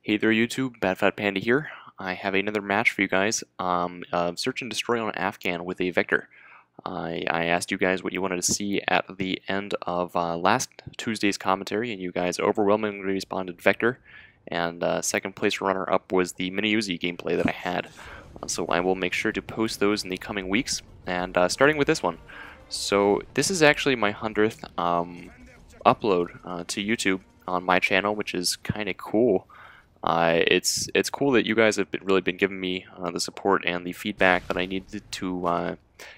Hey there YouTube, Bad Fat Panda here. I have another match for you guys. Search and Destroy on Afghan with a Vector. I asked you guys what you wanted to see at the end of last Tuesday's commentary, and you guys overwhelmingly responded Vector. And second place runner-up was the Mini Uzi gameplay that I had. So I will make sure to post those in the coming weeks, and starting with this one. So this is actually my 100th upload to YouTube on my channel, which is kind of cool. It's cool that you guys have really been giving me the support and the feedback that I needed to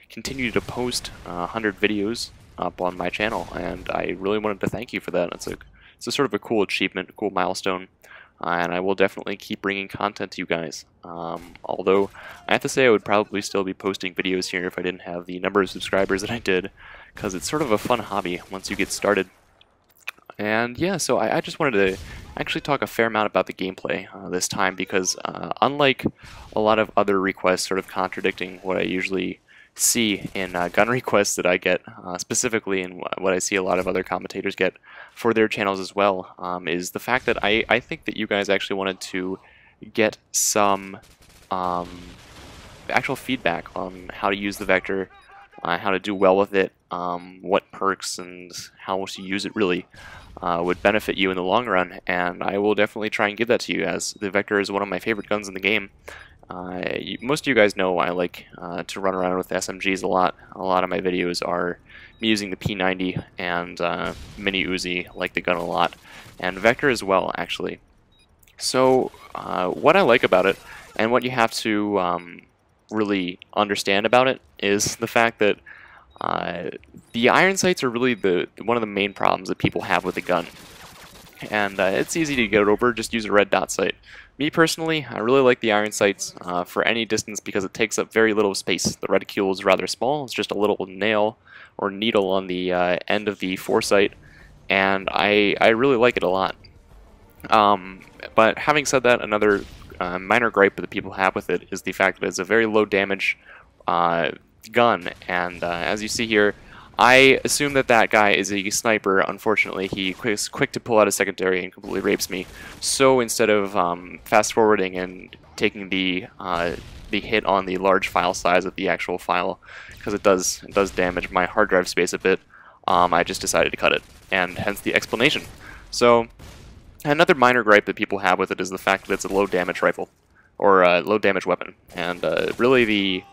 continue to post 100 videos up on my channel, and I really wanted to thank you for that. It's a sort of a cool achievement, a cool milestone, and I will definitely keep bringing content to you guys. Although I have to say I would probably still be posting videos here if I didn't have the number of subscribers that I did, because it's sort of a fun hobby once you get started. And yeah, so I just wanted to actually talk a fair amount about the gameplay this time, because unlike a lot of other requests sort of contradicting what I usually see in gun requests that I get specifically, and what I see a lot of other commentators get for their channels as well, is the fact that I think that you guys actually wanted to get some actual feedback on how to use the Vector, how to do well with it, what perks and how to use it really would benefit you in the long run, and I will definitely try and give that to you, as the Vector is one of my favorite guns in the game. Most of you guys know I like to run around with SMGs a lot. A lot of my videos are me using the P90 and Mini Uzi, like the gun a lot, and Vector as well, actually. So what I like about it, and what you have to really understand about it, is the fact that the iron sights are really one of the main problems that people have with the gun. And it's easy to get over, just use a red dot sight. Me personally, I really like the iron sights for any distance because it takes up very little space. The reticule is rather small, it's just a little nail or needle on the end of the foresight, and I really like it a lot. But having said that, another minor gripe that people have with it is the fact that it's a very low damage gun, and as you see here, I assume that that guy is a sniper. Unfortunately, he is quick to pull out a secondary and completely rapes me. So instead of fast forwarding and taking the hit on the large file size of the actual file, because it does damage my hard drive space a bit, I just decided to cut it, and hence the explanation. So another minor gripe that people have with it is the fact that it's a low damage rifle, or a low damage weapon, and really the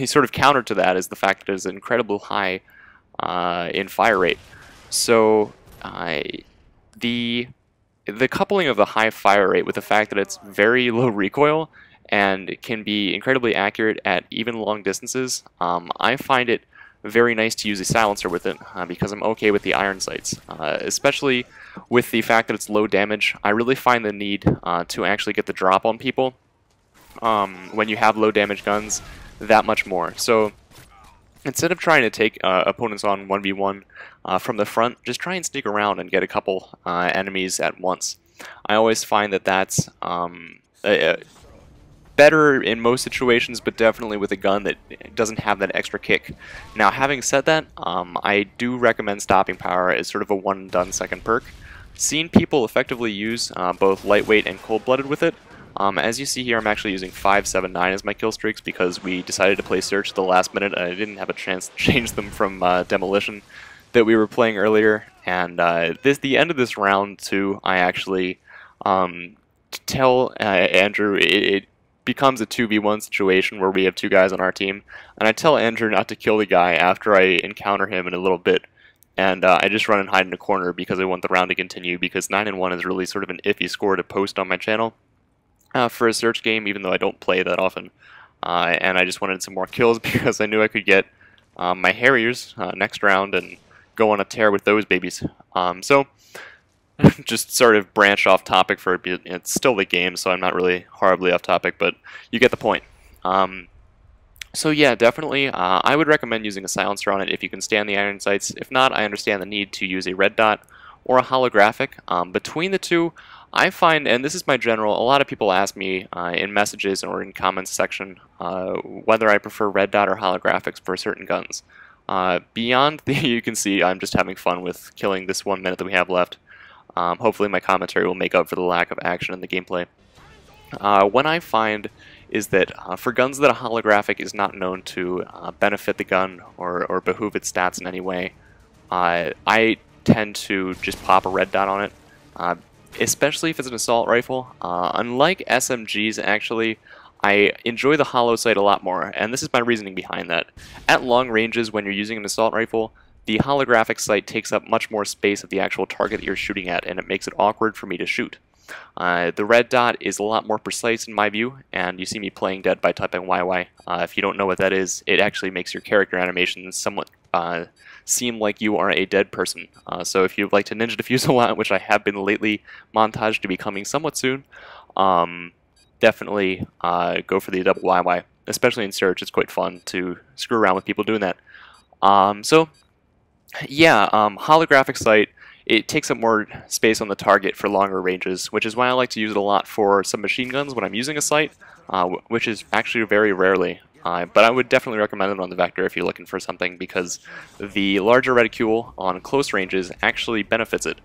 sort of counter to that is the fact that it is incredibly high in fire rate. So the coupling of the high fire rate with the fact that it's very low recoil and can be incredibly accurate at even long distances, I find it very nice to use a silencer with it, because I'm okay with the iron sights, especially with the fact that it's low damage. I really find the need to actually get the drop on people when you have low damage guns that much more. So instead of trying to take opponents on 1v1 from the front, just try and sneak around and get a couple enemies at once. I always find that that's better in most situations, but definitely with a gun that doesn't have that extra kick. Now, having said that, I do recommend stopping power as sort of a one-and-done second perk. Seen people effectively use both lightweight and cold-blooded with it. As you see here, I'm actually using 5, 7, 9 as my kill streaks because we decided to play Search at the last minute, and I didn't have a chance to change them from Demolition that we were playing earlier. And the end of this round, too, I actually tell Andrew it becomes a 2v1 situation where we have two guys on our team, and I tell Andrew not to kill the guy after I encounter him in a little bit. And I just run and hide in a corner because I want the round to continue, because 9-1 is really sort of an iffy score to post on my channel for a Search game, even though I don't play that often. And I just wanted some more kills because I knew I could get my Harriers next round and go on a tear with those babies. So just sort of branch off topic for a bit. It's still the game, so I'm not really horribly off topic, but you get the point. So yeah, definitely, I would recommend using a silencer on it if you can stand the iron sights. If not, I understand the need to use a red dot or a holographic. Between the two, I find, and this is my general, a lot of people ask me in messages or in comments section whether I prefer red dot or holographics for certain guns. Beyond the, you can see I'm just having fun with killing this 1 minute that we have left. Hopefully my commentary will make up for the lack of action in the gameplay. What I find is that for guns that a holographic is not known to benefit the gun or behoove its stats in any way, I tend to just pop a red dot on it, especially if it's an assault rifle. Unlike SMGs, actually, I enjoy the hollow sight a lot more, and this is my reasoning behind that. At long ranges, when you're using an assault rifle, the holographic sight takes up much more space of the actual target that you're shooting at, and it makes it awkward for me to shoot. The red dot is a lot more precise in my view, and you see me playing dead by typing YY. If you don't know what that is, it actually makes your character animations somewhat seem like you are a dead person. So if you'd like to ninja defuse a lot, which I have been lately, montage to be coming somewhat soon, definitely go for the double YY. Especially in search, it's quite fun to screw around with people doing that. Holographic sight, it takes up more space on the target for longer ranges, which is why I like to use it a lot for submachine guns when I'm using a sight, which is actually very rarely. But I would definitely recommend it on the Vector if you're looking for something, because the larger reticule on close ranges actually benefits it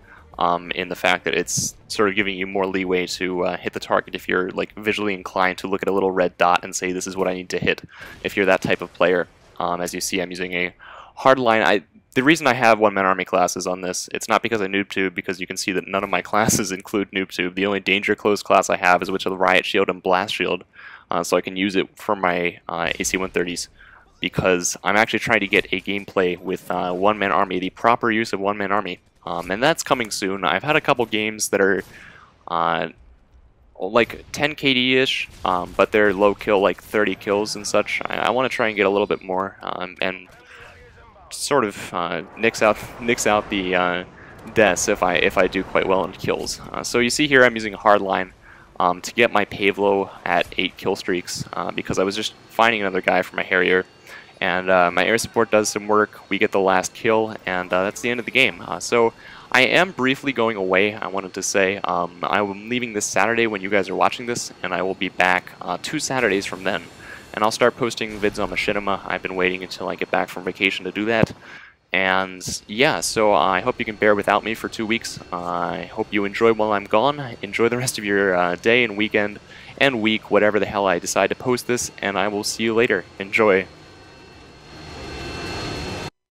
in the fact that it's sort of giving you more leeway to hit the target if you're like visually inclined to look at a little red dot and say this is what I need to hit, if you're that type of player. As you see, I'm using a hardline. The reason I have one-man army classes on this, it's not because I noob-tube, because you can see that none of my classes include noob-tube. The only danger close class I have is which of the Riot Shield and Blast Shield, so I can use it for my AC-130s, because I'm actually trying to get a gameplay with one-man army, the proper use of one-man army, and that's coming soon. I've had a couple games that are like 10 KD-ish, but they're low kill, like 30 kills and such. I want to try and get a little bit more, and sort of nix out the deaths if I do quite well in kills. So you see here I'm using a hardline to get my Pavlo at 8 kill streaks, because I was just finding another guy for my Harrier, and my air support does some work, we get the last kill, and that's the end of the game. So I am briefly going away, I wanted to say. I'm leaving this Saturday when you guys are watching this, and I will be back 2 Saturdays from then. And I'll start posting vids on Machinima. I've been waiting until I get back from vacation to do that. And yeah, so I hope you can bear without me for 2 weeks. I hope you enjoy while I'm gone. Enjoy the rest of your day and weekend and week, whatever the hell I decide to post this, and I will see you later. Enjoy.